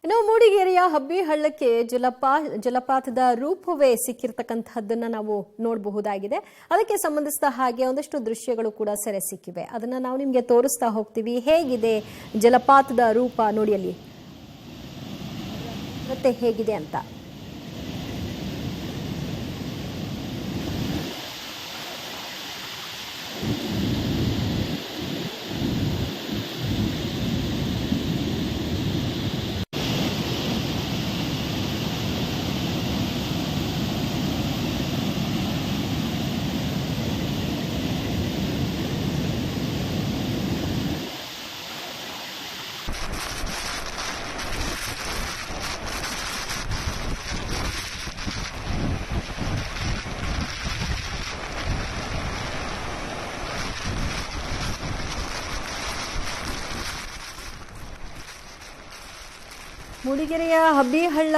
ಇನ್ನು ಮೂಡಿಗೆರೆಯ ಹಬ್ಬಿ ಹಳ್ಳಕ್ಕೆ ಜಲಪಾತದ ರೂಪವೇ ಸಿಕ್ಕಿರ್ತಕ್ಕಂಥದ್ದನ್ನ ನಾವು ನೋಡಬಹುದಾಗಿದೆ. ಅದಕ್ಕೆ ಸಂಬಂಧಿಸಿದ ಹಾಗೆ ಒಂದಷ್ಟು ದೃಶ್ಯಗಳು ಕೂಡ ಸೆರೆ ಸಿಕ್ಕಿವೆ. ಅದನ್ನ ನಾವು ನಿಮಗೆ ತೋರಿಸ್ತಾ ಹೋಗ್ತೀವಿ. ಹೇಗಿದೆ ಜಲಪಾತದ ರೂಪ ನೋಡಿ ಅಲ್ಲಿ ಮತ್ತೆ ಹೇಗಿದೆ ಅಂತ. ಮೂಡಿಗೆರೆಯ ಹಬ್ಬಿಹಳ್ಳ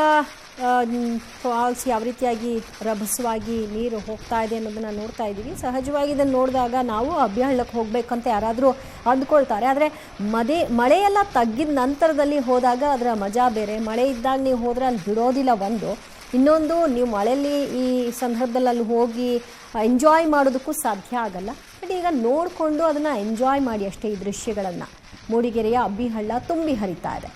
ಫಾಲ್ಸ್ ಯಾವ ರೀತಿಯಾಗಿ ರಭಸವಾಗಿ ನೀರು ಹೋಗ್ತಾ ಇದೆ ಅನ್ನೋದನ್ನ ನೋಡ್ತಾ ಇದ್ದೀವಿ. ಸಹಜವಾಗಿ ಇದನ್ನು ನೋಡಿದಾಗ ನಾವು ಹಬ್ಬಿಹಳ್ಳಕ್ಕೆ ಹೋಗ್ಬೇಕಂತ ಯಾರಾದರೂ ಅಂದ್ಕೊಳ್ತಾರೆ. ಆದರೆ ಮಳೆಯೆಲ್ಲ ತಗ್ಗಿದ ನಂತರದಲ್ಲಿ ಹೋದಾಗ ಅದರ ಮಜಾ ಬೇರೆ. ಮಳೆ ಇದ್ದಾಗ ನೀವು ಹೋದರೆ ಅಲ್ಲಿ ಬಿಡೋದಿಲ್ಲ. ಇನ್ನೊಂದು ನೀವು ಮಳೆಯಲ್ಲಿ ಈ ಸಂದರ್ಭದಲ್ಲಿ ಅಲ್ಲಿ ಹೋಗಿ ಎಂಜಾಯ್ ಮಾಡೋದಕ್ಕೂ ಸಾಧ್ಯ ಆಗಲ್ಲ. ಬಟ್ ಈಗ ನೋಡಿಕೊಂಡು ಅದನ್ನು ಎಂಜಾಯ್ ಮಾಡಿ ಅಷ್ಟೇ. ಈ ದೃಶ್ಯಗಳನ್ನು ಮೂಡಿಗೆರೆಯ ಹಬ್ಬಿಹಳ್ಳ ತುಂಬಿ ಹರಿತಾ ಇದೆ.